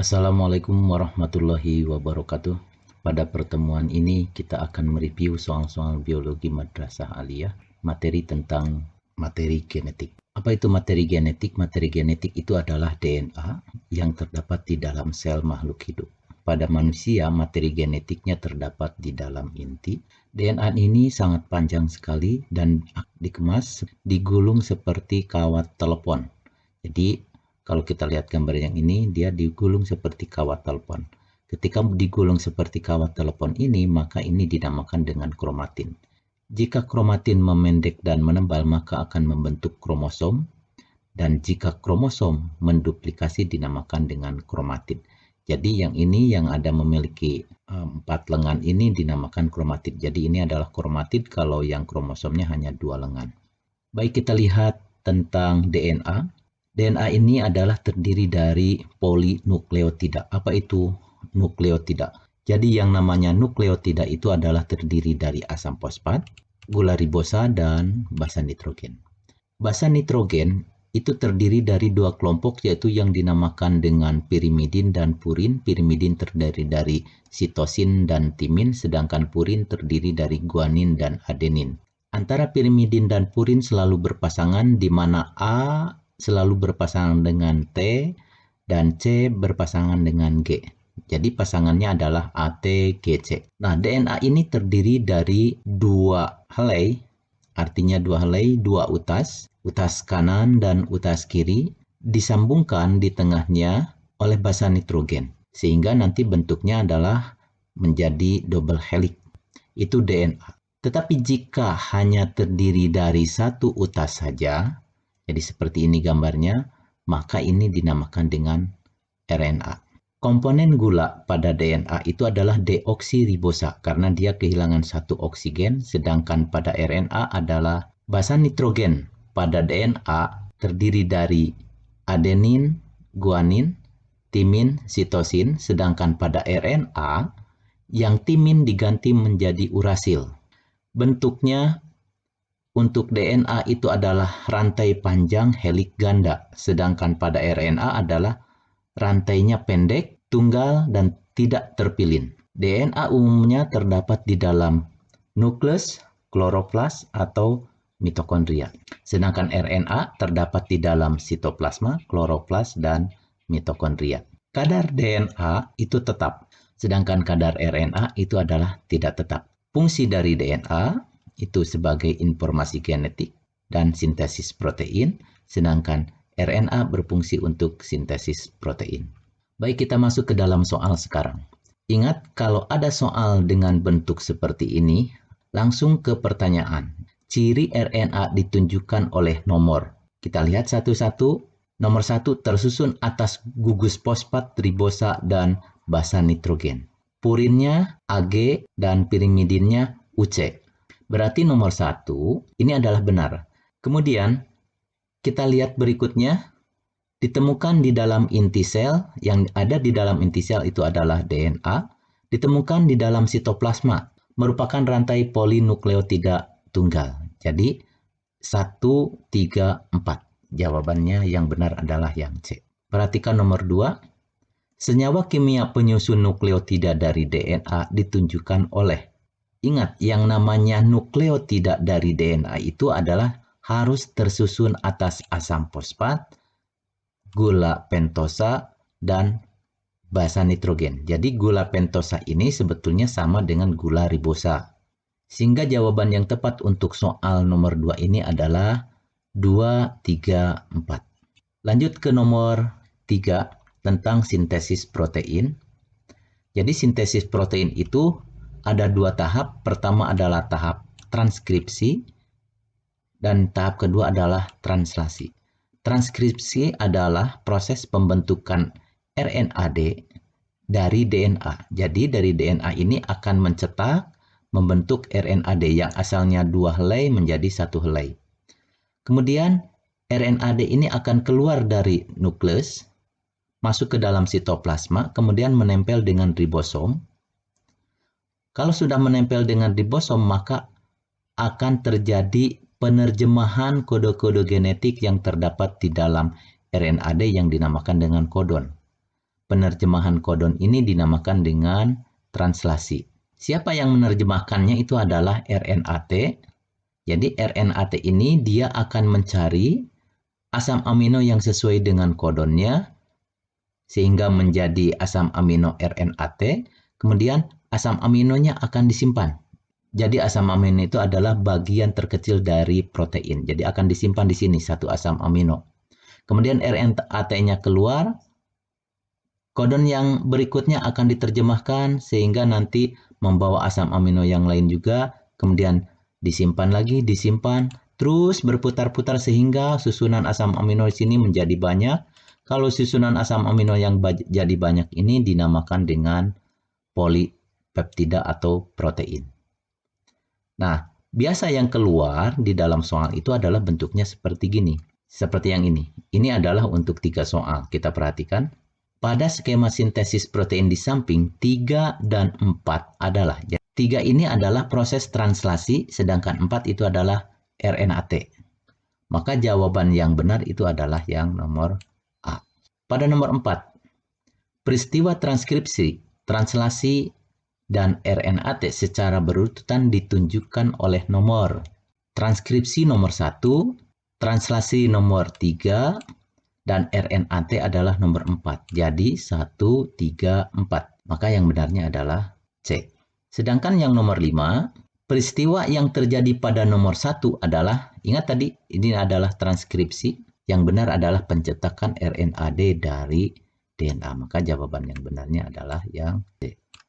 Assalamualaikum warahmatullahi wabarakatuh. Pada pertemuan ini kita akan mereview soal-soal biologi madrasah aliyah, materi tentang materi genetik. Apa itu materi genetik? Materi genetik itu adalah DNA yang terdapat di dalam sel makhluk hidup. Pada manusia, materi genetiknya terdapat di dalam inti. DNA ini sangat panjang sekali dan dikemas, digulung seperti kawat telepon. Jadi kalau kita lihat gambar yang ini, dia digulung seperti kawat telepon. Ketika digulung seperti kawat telepon ini, maka ini dinamakan dengan kromatin. Jika kromatin memendek dan menebal, maka akan membentuk kromosom. Dan jika kromosom menduplikasi, dinamakan dengan kromatid. Jadi yang ini yang ada memiliki 4 lengan ini dinamakan kromatid. Jadi ini adalah kromatid kalau yang kromosomnya hanya 2 lengan. Baik, kita lihat tentang DNA. DNA ini adalah terdiri dari polinukleotida. Apa itu nukleotida? Jadi yang namanya nukleotida itu adalah terdiri dari asam fosfat, gula ribosa, dan basa nitrogen. Basa nitrogen itu terdiri dari 2 kelompok, yaitu yang dinamakan dengan pirimidin dan purin. Pirimidin terdiri dari sitosin dan timin, sedangkan purin terdiri dari guanin dan adenin. Antara pirimidin dan purin selalu berpasangan, di mana A selalu berpasangan dengan T dan C berpasangan dengan G. Jadi pasangannya adalah ATGC. Nah, DNA ini terdiri dari 2 helai, artinya 2 helai, 2 utas kanan dan utas kiri, disambungkan di tengahnya oleh basa nitrogen. Sehingga nanti bentuknya adalah menjadi double helix. Itu DNA. Tetapi jika hanya terdiri dari 1 utas saja, jadi seperti ini gambarnya, maka ini dinamakan dengan RNA. Komponen gula pada DNA itu adalah deoksiribosa karena dia kehilangan 1 oksigen, sedangkan pada RNA adalah basa nitrogen. Pada DNA terdiri dari adenin, guanin, timin, sitosin, sedangkan pada RNA yang timin diganti menjadi urasil. Bentuknya untuk DNA itu adalah rantai panjang heliks ganda, sedangkan pada RNA adalah rantainya pendek, tunggal, dan tidak terpilin. DNA umumnya terdapat di dalam nukleus, kloroplas, atau mitokondria. Sedangkan RNA terdapat di dalam sitoplasma, kloroplas, dan mitokondria. Kadar DNA itu tetap, sedangkan kadar RNA itu adalah tidak tetap. Fungsi dari DNA itu sebagai informasi genetik dan sintesis protein, sedangkan RNA berfungsi untuk sintesis protein. Baik, kita masuk ke dalam soal sekarang. Ingat, kalau ada soal dengan bentuk seperti ini, langsung ke pertanyaan. Ciri RNA ditunjukkan oleh nomor. Kita lihat satu-satu. Nomor 1 tersusun atas gugus fosfat, ribosa, dan basa nitrogen. Purinnya Ag dan pirimidinnya Uc. Berarti nomor 1 ini adalah benar. Kemudian kita lihat berikutnya, ditemukan di dalam inti sel, yang ada di dalam inti sel itu adalah DNA, ditemukan di dalam sitoplasma, merupakan rantai polinukleotida tunggal. Jadi 1, 3, 4. Jawabannya yang benar adalah yang C. Perhatikan nomor 2. Senyawa kimia penyusun nukleotida dari DNA ditunjukkan oleh. Ingat, yang namanya nukleotida dari DNA itu adalah harus tersusun atas asam fosfat, gula pentosa, dan basa nitrogen. Jadi gula pentosa ini sebetulnya sama dengan gula ribosa. Sehingga jawaban yang tepat untuk soal nomor 2 ini adalah 2, 3, 4. Lanjut ke nomor 3 tentang sintesis protein. Jadi sintesis protein itu ada 2 tahap. Pertama adalah tahap transkripsi dan tahap kedua adalah translasi. Transkripsi adalah proses pembentukan RNAD dari DNA. Jadi dari DNA ini akan mencetak, membentuk RNAD yang asalnya 2 helai menjadi 1 helai. Kemudian RNAD ini akan keluar dari nukleus, masuk ke dalam sitoplasma, kemudian menempel dengan ribosom. Kalau sudah menempel dengan ribosom, maka akan terjadi penerjemahan kode-kode genetik yang terdapat di dalam RNAD yang dinamakan dengan kodon. penerjemahan kodon ini dinamakan dengan translasi. Siapa yang menerjemahkannya itu adalah RNAT. Jadi RNAT ini dia akan mencari asam amino yang sesuai dengan kodonnya sehingga menjadi asam amino RNAT. Kemudian asam aminonya akan disimpan. Jadi asam amino itu adalah bagian terkecil dari protein. Jadi akan disimpan di sini satu asam amino. Kemudian RNAT-nya keluar, kodon yang berikutnya akan diterjemahkan sehingga nanti membawa asam amino yang lain juga, kemudian disimpan lagi, disimpan, terus berputar-putar sehingga susunan asam amino di sini menjadi banyak. Kalau susunan asam amino yang jadi banyak ini dinamakan dengan polipeptida atau protein. Nah, biasa yang keluar di dalam soal itu adalah bentuknya seperti gini. Seperti yang ini. Ini adalah untuk 3 soal. Kita perhatikan. Pada skema sintesis protein di samping, 3 dan 4 adalah. 3 ini adalah proses translasi, sedangkan 4 itu adalah RNAT. Maka jawaban yang benar itu adalah yang nomor A. Pada nomor 4, peristiwa transkripsi, translasi, dan RNAT secara berurutan ditunjukkan oleh nomor. Transkripsi nomor 1, translasi nomor 3, dan RNAT adalah nomor 4. Jadi 1, 3, 4. Maka yang benarnya adalah C. Sedangkan yang nomor 5, peristiwa yang terjadi pada nomor 1 adalah, ingat tadi, ini adalah transkripsi. Yang benar adalah pencetakan RNAD dari DNA. Maka jawaban yang benarnya adalah yang C.